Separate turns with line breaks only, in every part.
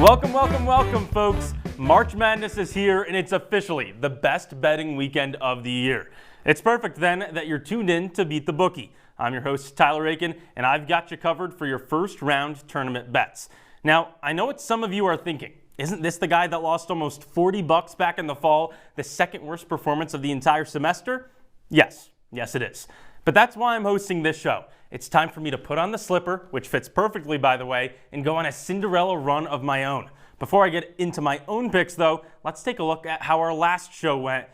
Welcome, folks. March Madness is here, and it's officially the best betting weekend of the year. It's perfect, then, that you're tuned in to Beat the Bookie. I'm your host, Tyler Aitken, and I've got you covered for your first round tournament bets. Now, I know what some of you are thinking. Isn't this the guy that lost almost $40 back in the fall, the second worst performance of the entire semester? Yes, it is. But that's why I'm hosting this show. It's time for me to put on the slipper, which fits perfectly, by the way, and go on a Cinderella run of my own. Before I get into my own picks, though, let's take a look at how our last show went.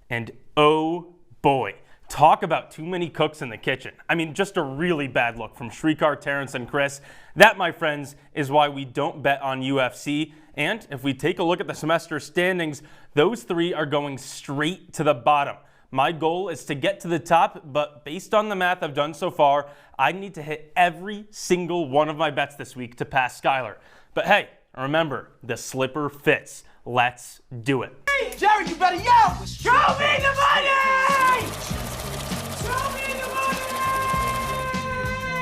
And oh boy, talk about too many cooks in the kitchen. I mean, just a really bad look from Shrikar, Terrence, and Chris. That, my friends, is why we don't bet on UFC. And if we take a look at the semester standings, those three are going straight to the bottom. My goal is to get to the top, but based on the math I've done so far, I need to hit every single one of my bets this week to pass Skylar. But hey, remember, the slipper fits. Let's do it.
Hey, Jerry, you better yell! Show me the money! Show me the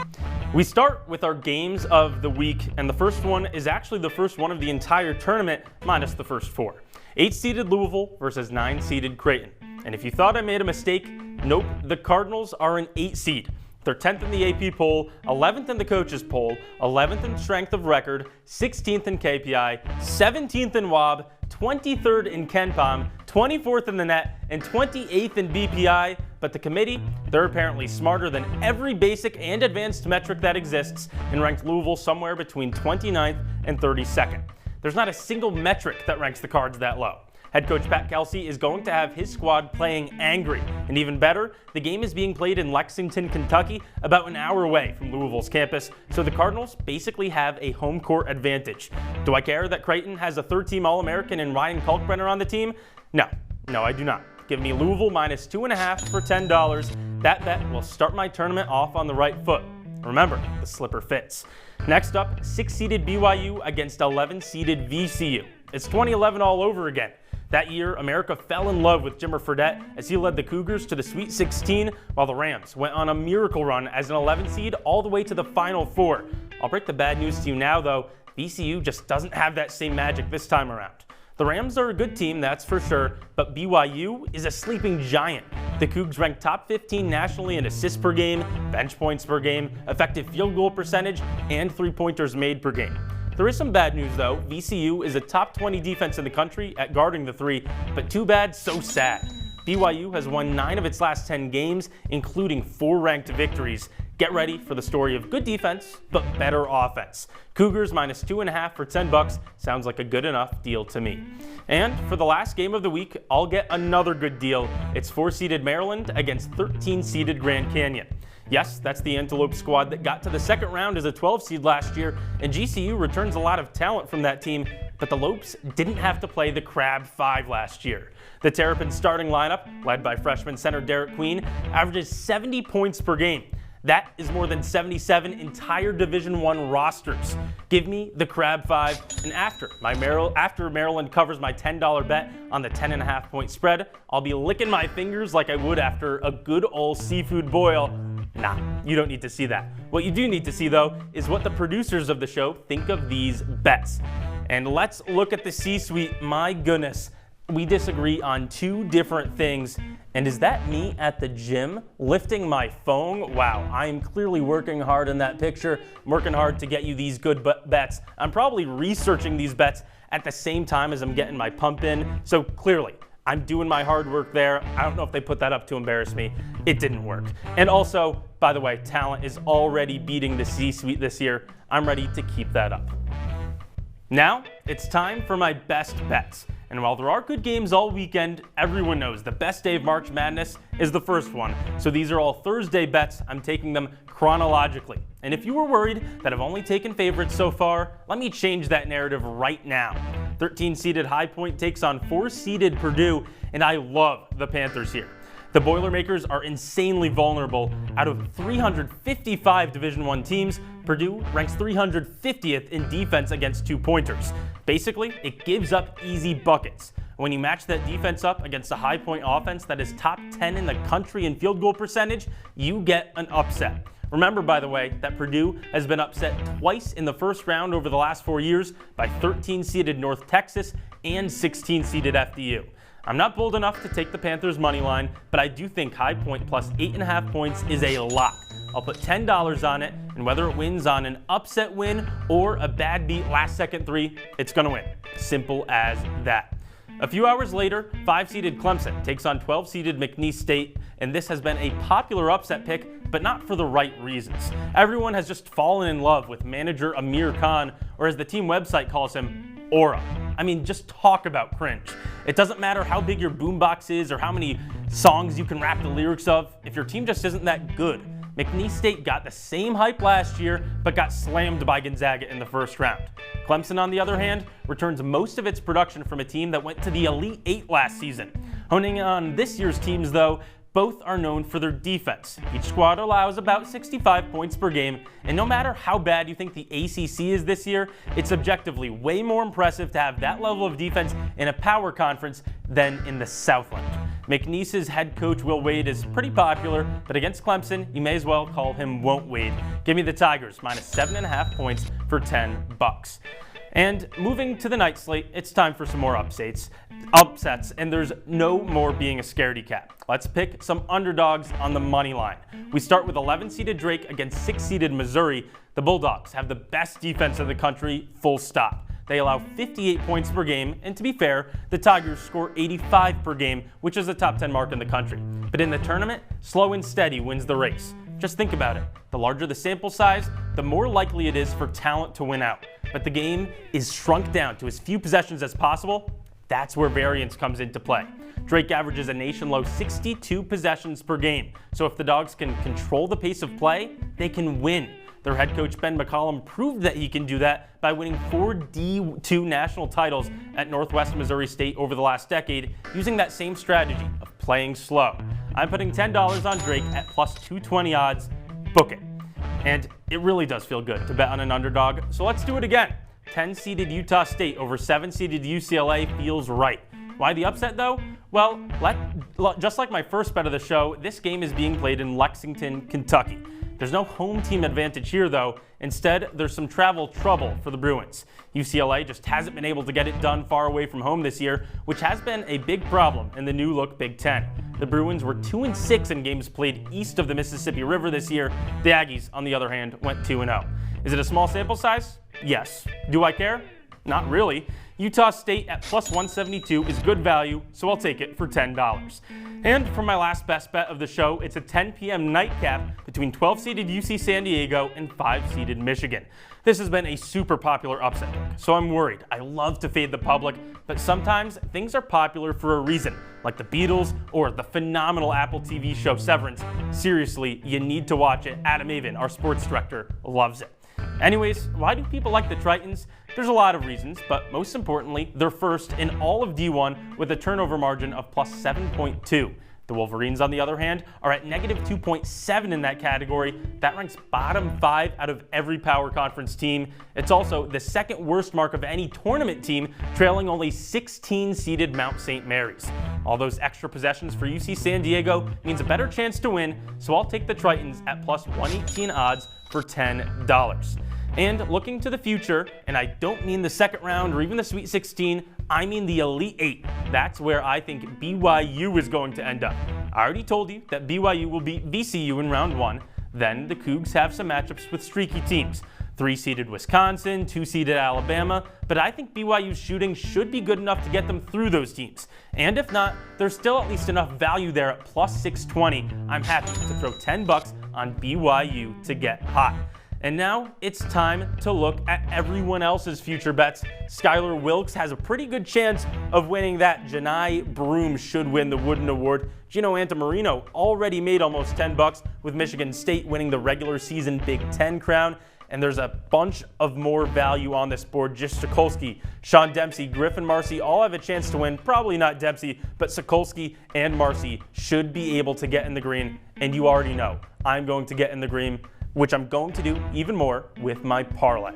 money!
We start with our games of the week, and the first one is actually the first one of the entire tournament, minus the first four. 8-seeded Louisville versus 9-seeded Creighton. And if you thought I made a mistake, nope, the Cardinals are an 8 seed. They're 10th in the AP poll, 11th in the coaches poll, 11th in strength of record, 16th in KPI, 17th in WAB, 23rd in KenPom, 24th in the net, and 28th in BPI. But the committee, they're apparently smarter than every basic and advanced metric that exists and ranked Louisville somewhere between 29th and 32nd. There's not a single metric that ranks the Cards that low. Head coach Pat Kelsey is going to have his squad playing angry. And even better, the game is being played in Lexington, Kentucky, about an hour away from Louisville's campus, so the Cardinals basically have a home court advantage. Do I care that Creighton has a third-team All-American and Ryan Kalkbrenner on the team? No, I do not. Give me Louisville minus 2.5 for $10. That bet will start my tournament off on the right foot. Remember, the slipper fits. Next up, 6-seeded BYU against 11-seeded VCU. It's 2011 all over again. That year, America fell in love with Jimmer Fredette as he led the Cougars to the Sweet 16, while the Rams went on a miracle run as an 11 seed all the way to the Final Four. I'll break the bad news to you now, though. VCU just doesn't have that same magic this time around. The Rams are a good team, that's for sure, but BYU is a sleeping giant. The Cougs rank top 15 nationally in assists per game, bench points per game, effective field goal percentage, and three-pointers made per game. There is some bad news, though. VCU is a top 20 defense in the country at guarding the three, but too bad, so sad. BYU has won 9 of its last 10 games, including 4 ranked victories. Get ready for the story of good defense, but better offense. Cougars minus 2.5 for $10 sounds like a good enough deal to me. And for the last game of the week, I'll get another good deal. It's 4-seeded Maryland against 13-seeded Grand Canyon. Yes, that's the Antelope squad that got to the second round as a 12 seed last year, and GCU returns a lot of talent from that team, but the Lopes didn't have to play the Crab 5 last year. The Terrapin starting lineup, led by freshman center Derek Queen, averages 70 points per game. That is more than 77 entire Division I rosters. Give me the Crab 5, and after Maryland covers my $10 bet on the 10.5 point spread, I'll be licking my fingers like I would after a good old seafood boil. Nah, you don't need to see that. What you do need to see, though, is what the producers of the show think of these bets. And let's look at the C-suite. My goodness, we disagree on 2 different things. And is that me at the gym lifting my phone? Wow, I am clearly working hard in that picture. I'm working hard to get you these good bets. I'm probably researching these bets at the same time as I'm getting my pump in. So clearly, I'm doing my hard work there. I don't know if they put that up to embarrass me. It didn't work. And also, by the way, talent is already beating the C-suite this year. I'm ready to keep that up. Now, it's time for my best bets. And while there are good games all weekend, everyone knows the best day of March Madness is the first one. So these are all Thursday bets. I'm taking them chronologically. And if you were worried that I've only taken favorites so far, let me change that narrative right now. 13-seeded High Point takes on 4-seeded Purdue, and I love the Panthers here. The Boilermakers are insanely vulnerable. Out of 355 Division I teams, Purdue ranks 350th in defense against 2-pointers. Basically, it gives up easy buckets. When you match that defense up against a High Point offense that is top 10 in the country in field goal percentage, you get an upset. Remember, by the way, that Purdue has been upset twice in the first round over the last 4 years by 13-seeded North Texas and 16-seeded FDU. I'm not bold enough to take the Panthers' money line, but I do think High Point plus 8.5 points is a lock. I'll put $10 on it, and whether it wins on an upset win or a bad beat last-second three, it's going to win. Simple as that. A few hours later, 5-seeded Clemson takes on 12-seeded McNeese State, and this has been a popular upset pick, but not for the right reasons. Everyone has just fallen in love with manager Amir Khan, or as the team website calls him, Aura. I mean, just talk about cringe. It doesn't matter how big your boombox is or how many songs you can rap the lyrics of, if your team just isn't that good. McNeese State got the same hype last year, but got slammed by Gonzaga in the first round. Clemson, on the other hand, returns most of its production from a team that went to the Elite Eight last season. Honing on this year's teams, though, both are known for their defense. Each squad allows about 65 points per game, and no matter how bad you think the ACC is this year, it's objectively way more impressive to have that level of defense in a power conference than in the Southland. McNeese's head coach Will Wade is pretty popular, but against Clemson, you may as well call him Won't Wade. Give me the Tigers minus 7.5 points for $10. And moving to the night slate, it's time for some more upsets, and there's no more being a scaredy cat. Let's pick some underdogs on the money line. We start with 11-seeded Drake against 6-seeded Missouri. The Bulldogs have the best defense in the country, full stop. They allow 58 points per game, and to be fair, the Tigers score 85 per game, which is a top 10 mark in the country. But in the tournament, slow and steady wins the race. Just think about it. The larger the sample size, the more likely it is for talent to win out. But the game is shrunk down to as few possessions as possible. That's where variance comes into play. Drake averages a nation-low 62 possessions per game. So if the Dogs can control the pace of play, they can win. Their head coach Ben McCollum proved that he can do that by winning 4 D2 national titles at Northwest Missouri State over the last decade using that same strategy of playing slow. I'm putting $10 on Drake at plus 220 odds. Book it. And it really does feel good to bet on an underdog, so let's do it again. 10-seeded Utah State over 7-seeded UCLA feels right. Why the upset, though? Well, just like my first bet of the show, this game is being played in Lexington, Kentucky. There's no home team advantage here, though. Instead, there's some travel trouble for the Bruins. UCLA just hasn't been able to get it done far away from home this year, which has been a big problem in the new-look Big Ten. The Bruins were 2-6 in games played east of the Mississippi River this year. The Aggies, on the other hand, went 2-0. Is it a small sample size? Yes. Do I care? Not really. Utah State at plus 172 is good value, so I'll take it for $10. And for my last best bet of the show, it's a 10 p.m. nightcap between 12-seeded UC San Diego and 5-seeded Michigan. This has been a super popular upset pick, so I'm worried. I love to fade the public, but sometimes things are popular for a reason, like the Beatles or the phenomenal Apple TV show Severance. Seriously, you need to watch it. Adam Avon, our sports director, loves it. Anyways, why do people like the Tritons? There's a lot of reasons, but most importantly, they're first in all of D1 with a turnover margin of plus 7.2. The Wolverines, on the other hand, are at negative 2.7 in that category. That ranks bottom 5 out of every power conference team. It's also the second worst mark of any tournament team, trailing only 16-seeded Mount St. Mary's. All those extra possessions for UC San Diego means a better chance to win, so I'll take the Tritons at plus 118 odds for $10. And looking to the future, and I don't mean the second round or even the Sweet 16, I mean the Elite Eight. That's where I think BYU is going to end up. I already told you that BYU will beat VCU in round 1. Then the Cougs have some matchups with streaky teams. 3-seeded Wisconsin, 2-seeded Alabama, but I think BYU's shooting should be good enough to get them through those teams. And if not, there's still at least enough value there at plus 620. I'm happy to throw $10 on BYU to get hot. And now it's time to look at everyone else's future bets. Skylar Wilkes has a pretty good chance of winning that. Janai Broom should win the Wooden Award. Gino Antamarino already made almost $10 with Michigan State winning the regular season Big Ten crown. And there's a bunch of more value on this board. Just Sokolsky, Sean Dempsey, Griffin Marcy all have a chance to win. Probably not Dempsey, but Sokolsky and Marcy should be able to get in the green. And you already know I'm going to get in the green, which I'm going to do even more with my parlay.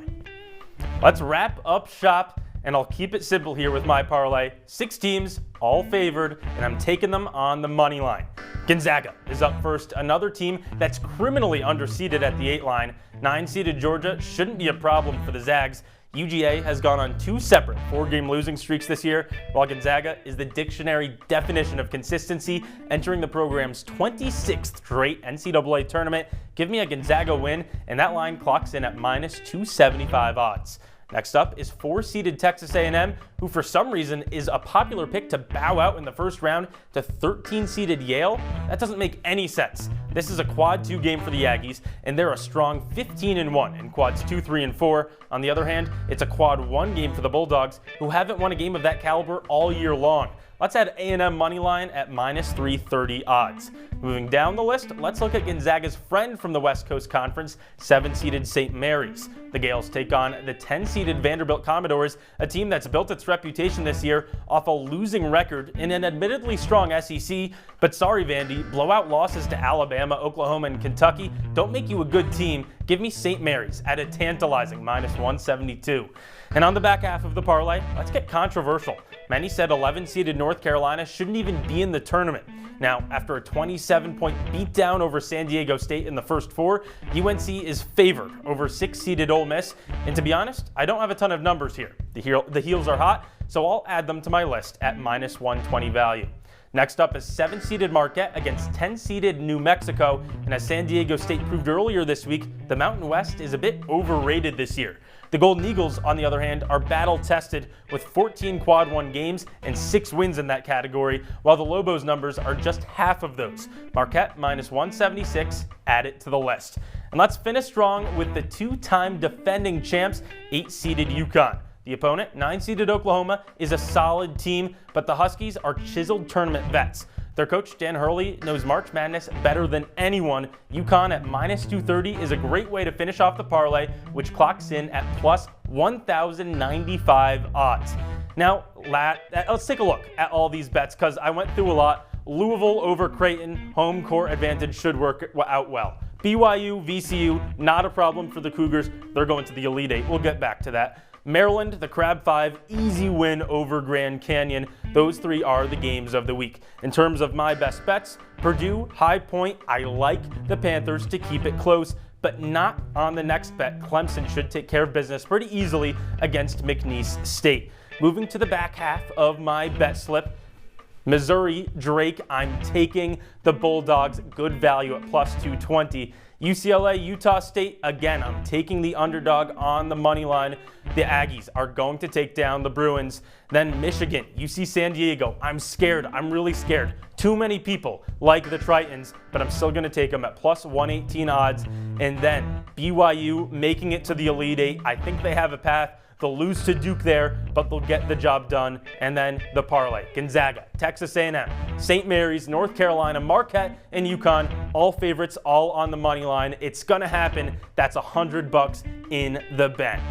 Let's wrap up shop and I'll keep it simple here with my parlay. 6 teams, all favored, and I'm taking them on the money line. Gonzaga is up first, another team that's criminally underseeded at the 8 line. 9-seeded Georgia shouldn't be a problem for the Zags. UGA has gone on 2 separate 4-game losing streaks this year, while Gonzaga is the dictionary definition of consistency, entering the program's 26th straight NCAA tournament. Give me a Gonzaga win, and that line clocks in at minus 275 odds. Next up is 4-seeded Texas A&M, who for some reason is a popular pick to bow out in the first round to 13-seeded Yale. That doesn't make any sense. This is a quad 2 game for the Aggies, and they're a strong 15-1 in quads 2, 3, and 4. On the other hand, it's a quad 1 game for the Bulldogs, who haven't won a game of that caliber all year long. Let's add A&M money line at minus 330 odds. Moving down the list, let's look at Gonzaga's friend from the West Coast Conference, 7-seeded St. Mary's. The Gales take on the 10-seeded Vanderbilt Commodores, a team that's built its reputation this year off a losing record in an admittedly strong SEC. But sorry, Vandy, blowout losses to Alabama, Oklahoma, and Kentucky don't make you a good team. Give me St. Mary's at a tantalizing minus 172. And on the back half of the parlay, let's get controversial. Many said 11-seeded North Carolina shouldn't even be in the tournament. Now, after a 27-point beatdown over San Diego State in the first 4, UNC is favored over 6-seeded Ole Miss. And to be honest, I don't have a ton of numbers here. The heels are hot, so I'll add them to my list at minus 120 value. Next up is 7-seeded Marquette against 10-seeded New Mexico, and as San Diego State proved earlier this week, the Mountain West is a bit overrated this year. The Golden Eagles, on the other hand, are battle-tested with 14 quad 1 games and 6 wins in that category, while the Lobos' numbers are just half of those. Marquette minus 176, add it to the list. And let's finish strong with the 2-time defending champs, 8-seeded UConn. The opponent, 9-seeded Oklahoma, is a solid team, but the Huskies are chiseled tournament vets. Their coach, Dan Hurley, knows March Madness better than anyone. UConn at minus 230 is a great way to finish off the parlay, which clocks in at plus 1,095 odds. Now, let's take a look at all these bets, because I went through a lot. Louisville over Creighton, home court advantage should work out well. BYU, VCU, not a problem for the Cougars. They're going to the Elite Eight. We'll get back to that. Maryland, the Crab 5, easy win over Grand Canyon. Those 3 are the games of the week. In terms of my best bets, Purdue, High Point, I like the Panthers to keep it close, but not on the next bet. Clemson should take care of business pretty easily against McNeese State. Moving to the back half of my bet slip, Missouri, Drake, I'm taking the Bulldogs, good value at plus 220. UCLA, Utah State, again, I'm taking the underdog on the money line. The Aggies are going to take down the Bruins. Then Michigan, UC San Diego, I'm scared. I'm really scared. Too many people like the Tritons, but I'm still going to take them at plus 118 odds. And then BYU making it to the Elite Eight. I think they have a path. They'll lose to Duke there, but they'll get the job done. And then the parlay, Gonzaga, Texas A&M, St. Mary's, North Carolina, Marquette, and UConn, all favorites, all on the money line. It's going to happen. That's $100 in the bank.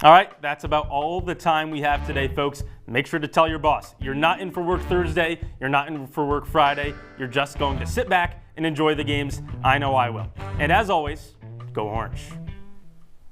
All right, that's about all the time we have today, folks. Make sure to tell your boss you're not in for work Thursday, you're not in for work Friday, you're just going to sit back and enjoy the games. I know I will. And as always, go Orange.